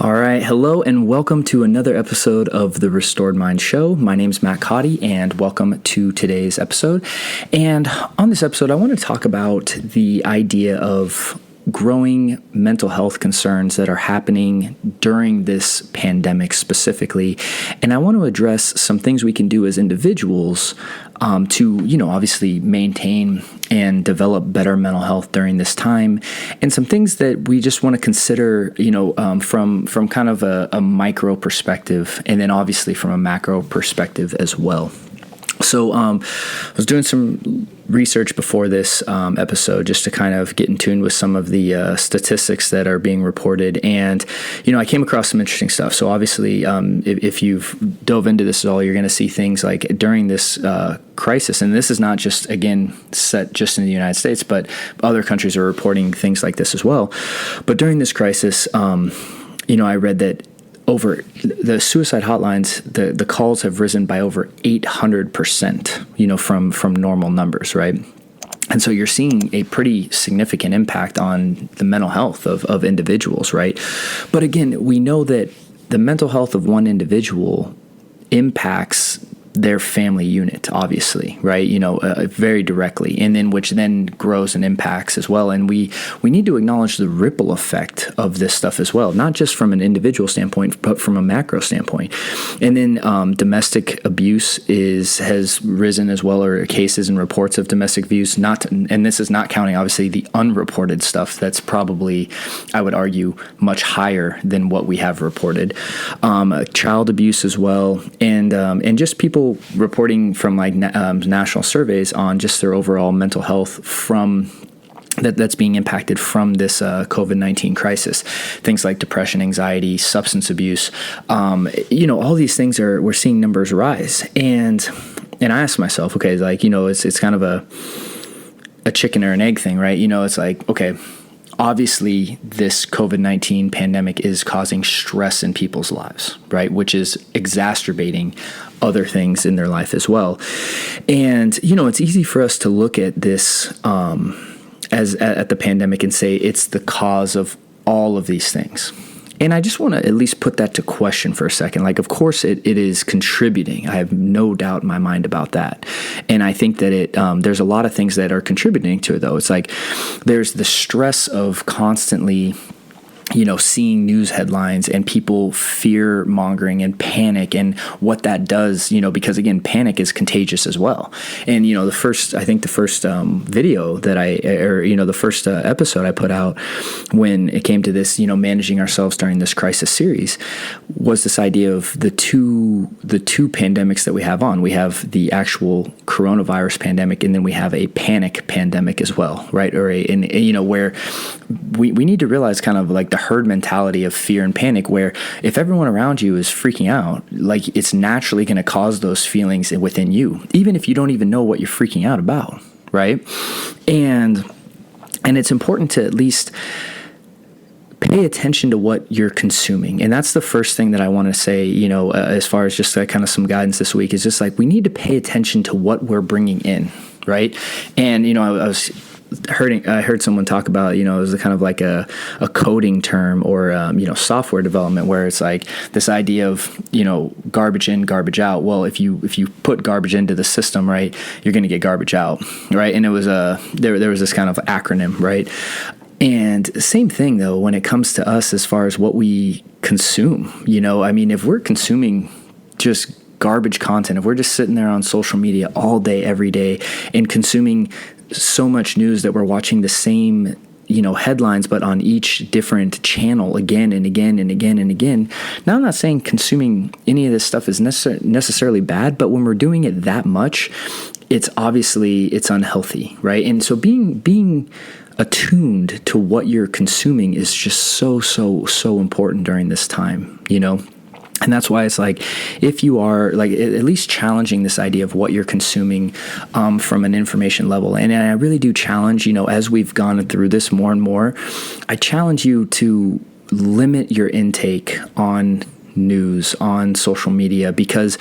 All right. Hello and welcome to another episode of the Restored Mind Show. My name is Matt Cotty and welcome to today's episode. And on this episode, I want to talk about the idea of growing mental health concerns that are happening during this pandemic specifically. And I want to address some things we can do as individuals to, obviously maintain and develop better mental health during this time, and some things that we just want to consider, from kind of a micro perspective, and then obviously from a macro perspective as well. So I was doing some research before this episode just to kind of get in tune with some of the statistics that are being reported. And, I came across some interesting stuff. So obviously, if you've dove into this at all, you're going to see things like during this crisis, and this is not just, again, set just in the United States, but other countries are reporting things like this as well. But during this crisis, I read that over the suicide hotlines, the calls have risen by over 800%, from normal numbers, right? And so you're seeing a pretty significant impact on the mental health of individuals, right? But again, we know that the mental health of one individual impacts their family unit, obviously, right? Very directly, and then which then grows and impacts as well. And we need to acknowledge the ripple effect of this stuff as well, not just from an individual standpoint, but from a macro standpoint. And then domestic abuse has risen as well, or cases and reports of domestic abuse. And this is not counting obviously the unreported stuff. That's probably, I would argue, much higher than what we have reported. Child abuse as well, and just people reporting from national surveys on just their overall mental health from that's being impacted from this COVID-19 crisis. Things like depression, anxiety, substance abuse, all these things we're seeing numbers rise. And I asked myself, okay, it's kind of a chicken or an egg thing, right? It's like, okay, obviously this COVID-19 pandemic is causing stress in people's lives, right? Which is exacerbating other things in their life as well. And, it's easy for us to look at this as at the pandemic and say it's the cause of all of these things. And I just want to at least put that to question for a second. Of course, it is contributing. I have no doubt in my mind about that. And I think that there's a lot of things that are contributing to it, though. It's like there's the stress of constantly seeing news headlines and people fear mongering and panic and what that does, because again, panic is contagious as well. And, the first video that the first episode I put out when it came to this, managing ourselves during this crisis series was this idea of the two pandemics that we have on. We have the actual coronavirus pandemic, and then we have a panic pandemic as well, right? Or where we need to realize kind of like the herd mentality of fear and panic, where if everyone around you is freaking out, it's naturally going to cause those feelings within you, even if you don't even know what you're freaking out about, right? And it's important to at least pay attention to what you're consuming. And that's the first thing that I want to say, as far as just kind of some guidance this week, is just we need to pay attention to what we're bringing in, right? And, I heard someone talk about, it was kind of like a coding term or, software development, where it's like this idea of, garbage in, garbage out. Well, if you put garbage into the system, right, you're going to get garbage out, right? And it was there was this kind of acronym, right? And same thing, though, when it comes to us as far as what we consume, if we're consuming just garbage content, if we're just sitting there on social media all day, every day, and consuming so much news that we're watching the same, headlines, but on each different channel again and again and again and again. Now, I'm not saying consuming any of this stuff is necessarily bad, but when we're doing it that much, it's unhealthy, right? And so being attuned to what you're consuming is just so important during this time, And that's why it's if you are at least challenging this idea of what you're consuming from an information level. And I really do challenge, as we've gone through this more and more, I challenge you to limit your intake on news, on social media, because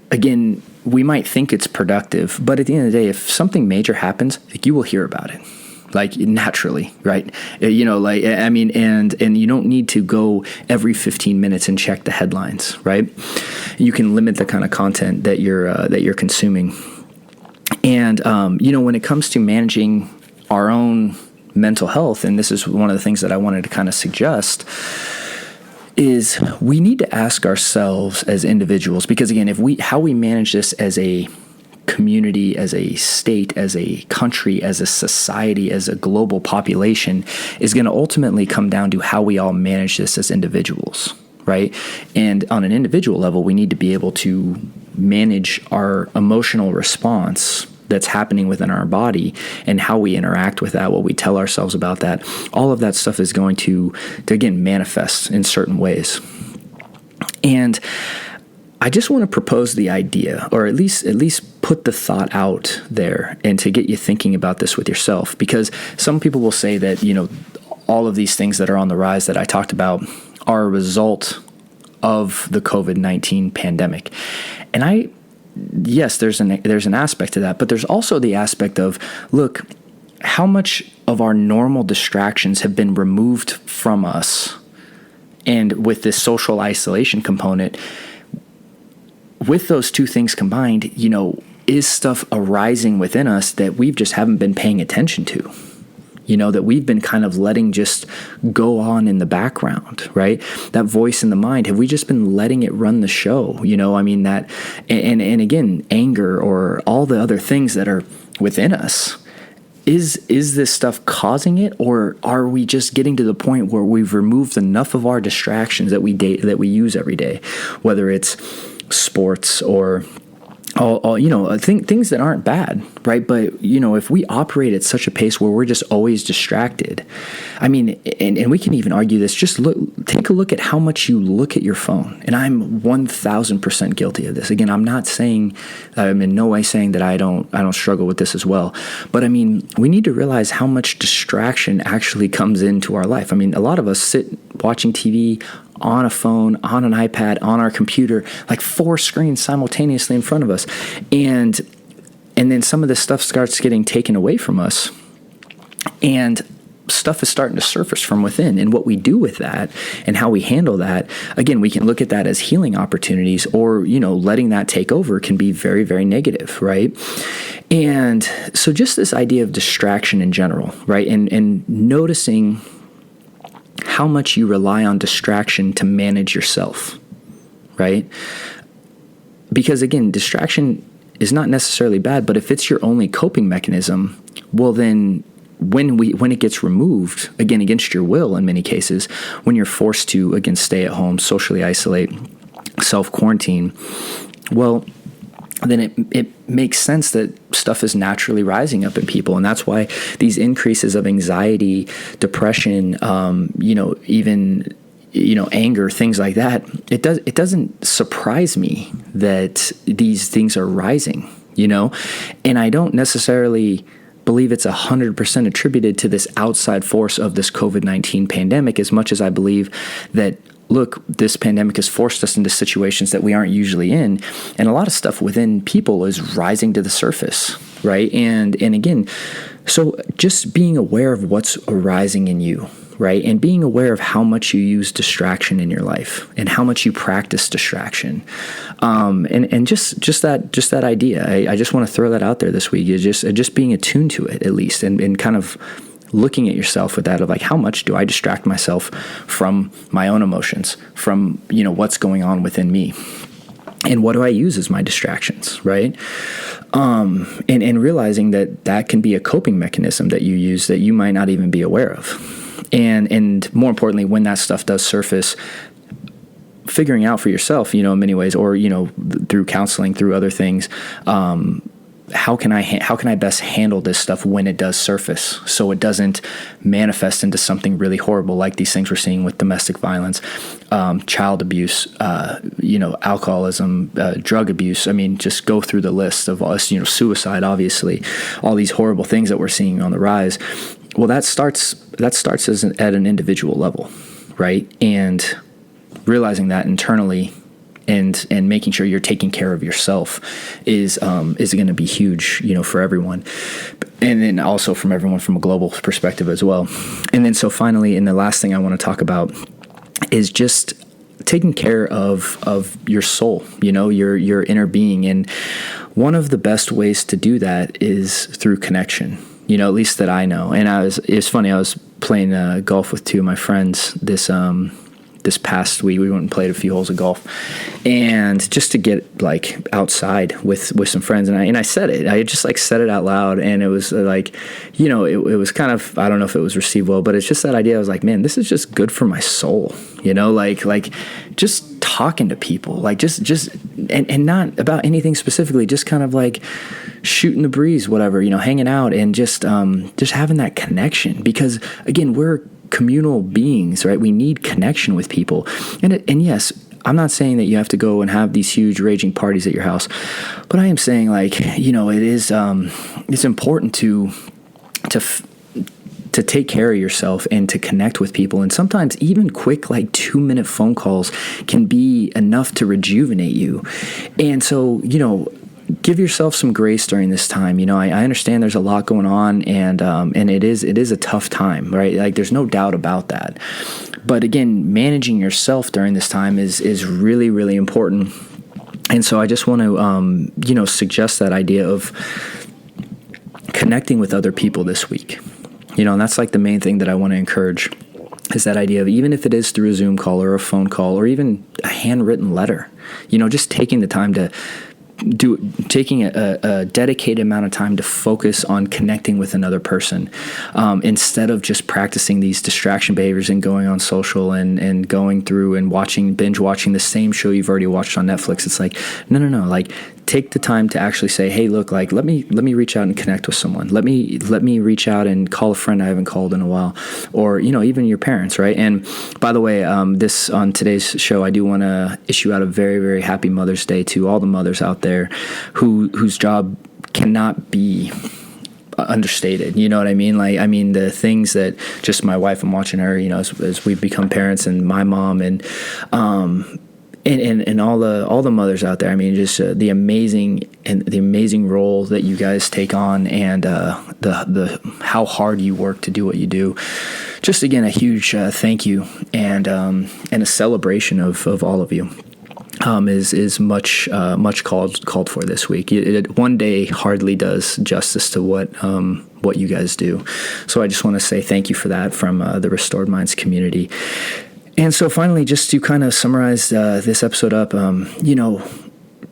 again, we might think it's productive, but at the end of the day, if something major happens, you will hear about it. like naturally, right? Like, I mean, and you don't need to go every 15 minutes and check the headlines, right? You can limit the kind of content that you're consuming. And, when it comes to managing our own mental health, and this is one of the things that I wanted to kind of suggest, is we need to ask ourselves as individuals, because again, how we manage this as a community, as a state, as a country, as a society, as a global population, is going to ultimately come down to how we all manage this as individuals, right? And on an individual level, we need to be able to manage our emotional response that's happening within our body and how we interact with that, what we tell ourselves about that. All of that stuff is going to again, manifest in certain ways. And I just want to propose the idea, or at least put the thought out there, and to get you thinking about this with yourself, because some people will say that, all of these things that are on the rise that I talked about are a result of the COVID-19 pandemic. And yes, there's an aspect to that, but there's also the aspect of, look, how much of our normal distractions have been removed from us, and with this social isolation component, with those two things combined, is stuff arising within us that we just haven't been paying attention to, that we've been kind of letting just go on in the background, right? That voice in the mind, have we just been letting it run the show? I mean, that, and again, anger or all the other things that are within us. Is this stuff causing it, or are we just getting to the point where we've removed enough of our distractions that we use every day, whether it's sports or all things that aren't bad, right? But if we operate at such a pace where we're just always distracted, I mean, and we can even argue this. Just take a look at how much you look at your phone, and I'm 1,000% guilty of this. Again, I'm not saying, I'm in no way saying that I don't struggle with this as well. But I mean, we need to realize how much distraction actually comes into our life. I mean, a lot of us sit watching TV on a phone, on an iPad, on our computer, like 4 screens simultaneously in front of us. And then some of this stuff starts getting taken away from us, and stuff is starting to surface from within. And what we do with that and how we handle that, again, we can look at that as healing opportunities, or, letting that take over can be very, very negative, right? And so just this idea of distraction in general, right? And noticing how much you rely on distraction to manage yourself, right? Because again, distraction is not necessarily bad, but if it's your only coping mechanism, well then when it gets removed, again, against your will in many cases, when you're forced to, again, stay at home, socially isolate, self-quarantine, well, then it makes sense that stuff is naturally rising up in people. And that's why these increases of anxiety, depression, even, anger, things like that, it doesn't surprise me that these things are rising, and I don't necessarily believe it's 100% attributed to this outside force of this COVID-19 pandemic, as much as I believe that, look, this pandemic has forced us into situations that we aren't usually in, and a lot of stuff within people is rising to the surface, right? And again, so just being aware of what's arising in you, right? And being aware of how much you use distraction in your life and how much you practice distraction. And just that idea, I just want to throw that out there this week, is just being attuned to it at least, and kind of looking at yourself with that of like, how much do I distract myself from my own emotions, from, what's going on within me, and what do I use as my distractions, right? And realizing that can be a coping mechanism that you use that you might not even be aware of. And more importantly, when that stuff does surface, figuring out for yourself, in many ways, or, through counseling, through other things, how can I best handle this stuff when it does surface, so it doesn't manifest into something really horrible like these things we're seeing with domestic violence, child abuse, alcoholism, drug abuse. I mean, just go through the list of us, suicide, obviously, all these horrible things that we're seeing on the rise. Well, that starts at an individual level, right? And realizing that internally and making sure you're taking care of yourself is going to be huge, for everyone. And then also from everyone from a global perspective as well. And then so finally, and the last thing I want to talk about is just taking care of your soul, your inner being. And one of the best ways to do that is through connection, at least that I know. And it's funny, I was playing golf with two of my friends this past week. We went and played a few holes of golf, and just to get like outside with some friends, and I said it. I just like said it out loud, and it was like, it was kind of, I don't know if it was received well, but it's just that idea. I was like, man, this is just good for my soul, like just talking to people, like just and not about anything specifically, just kind of like shooting the breeze, whatever, hanging out, and just having that connection, because again, we're communal beings, right? We need connection with people. And yes, I'm not saying that you have to go and have these huge raging parties at your house, but I am saying, like, it is, it's important to take care of yourself and to connect with people. And sometimes even quick, like 2-minute phone calls can be enough to rejuvenate you. And so, give yourself some grace during this time. I understand there's a lot going on, and it is a tough time, right? Like, there's no doubt about that. But again, managing yourself during this time is really, really important. And so I just want to, suggest that idea of connecting with other people this week. And that's like the main thing that I want to encourage, is that idea of, even if it is through a Zoom call or a phone call or even a handwritten letter, just taking the time to taking a dedicated amount of time to focus on connecting with another person, instead of just practicing these distraction behaviors and going on social and going through and binge watching the same show you've already watched on Netflix. It's like, no, like, take the time to actually say, hey, look, like, let me reach out and connect with someone. Let me reach out and call a friend I haven't called in a while, or, even your parents, right? And by the way, on today's show, I do want to issue out a very, very happy Mother's Day to all the mothers out there whose job cannot be understated. You know what I mean? Like, the things that just my wife, I'm watching her, as we become parents, and my mom, and all the mothers out there. Just the amazing role that you guys take on, and the how hard you work to do what you do. Just again, a huge thank you, and a celebration of all of you. Is much called for this week. One day hardly does justice to what you guys do. So I just want to say thank you for that from the Restored Minds community. And so finally, just to kind of summarize this episode up,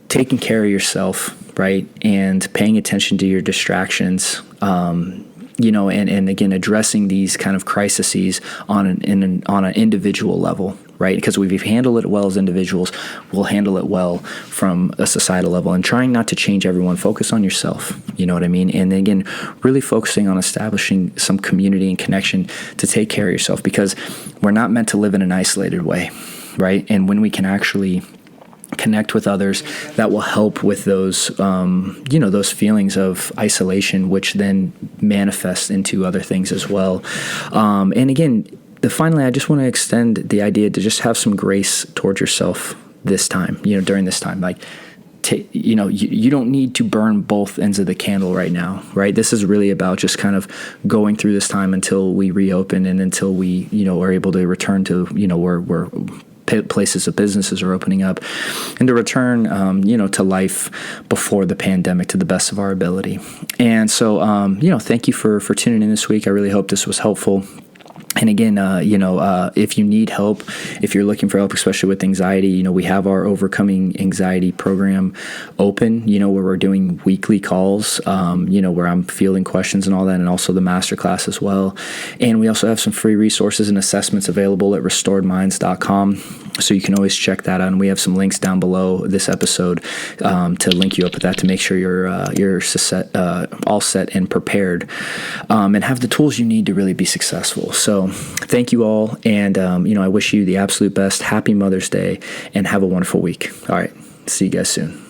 taking care of yourself, right, and paying attention to your distractions, and again, addressing these kind of crises on an individual level, right? Because if we handle it well as individuals, we'll handle it well from a societal level. And trying not to change everyone, focus on yourself, you know what I mean? And again, really focusing on establishing some community and connection to take care of yourself, because we're not meant to live in an isolated way, right? And when we can actually connect with others, that will help with those, those feelings of isolation, which then manifest into other things as well. And again, finally, I just want to extend the idea to just have some grace towards yourself this time, during this time. Like, you don't need to burn both ends of the candle right now, right? This is really about just kind of going through this time until we reopen, and until we, are able to return to, where places of businesses are opening up, and to return, to life before the pandemic to the best of our ability. And so, thank you for tuning in this week. I really hope this was helpful. And again, if you need help, if you're looking for help, especially with anxiety, we have our Overcoming Anxiety program open, where we're doing weekly calls, where I'm fielding questions and all that, and also the masterclass as well. And we also have some free resources and assessments available at restoredminds.com. So you can always check that out. And we have some links down below this episode to link you up with that, to make sure you're all set and prepared, and have the tools you need to really be successful. So thank you all. And, I wish you the absolute best. Happy Mother's Day, and have a wonderful week. All right. See you guys soon.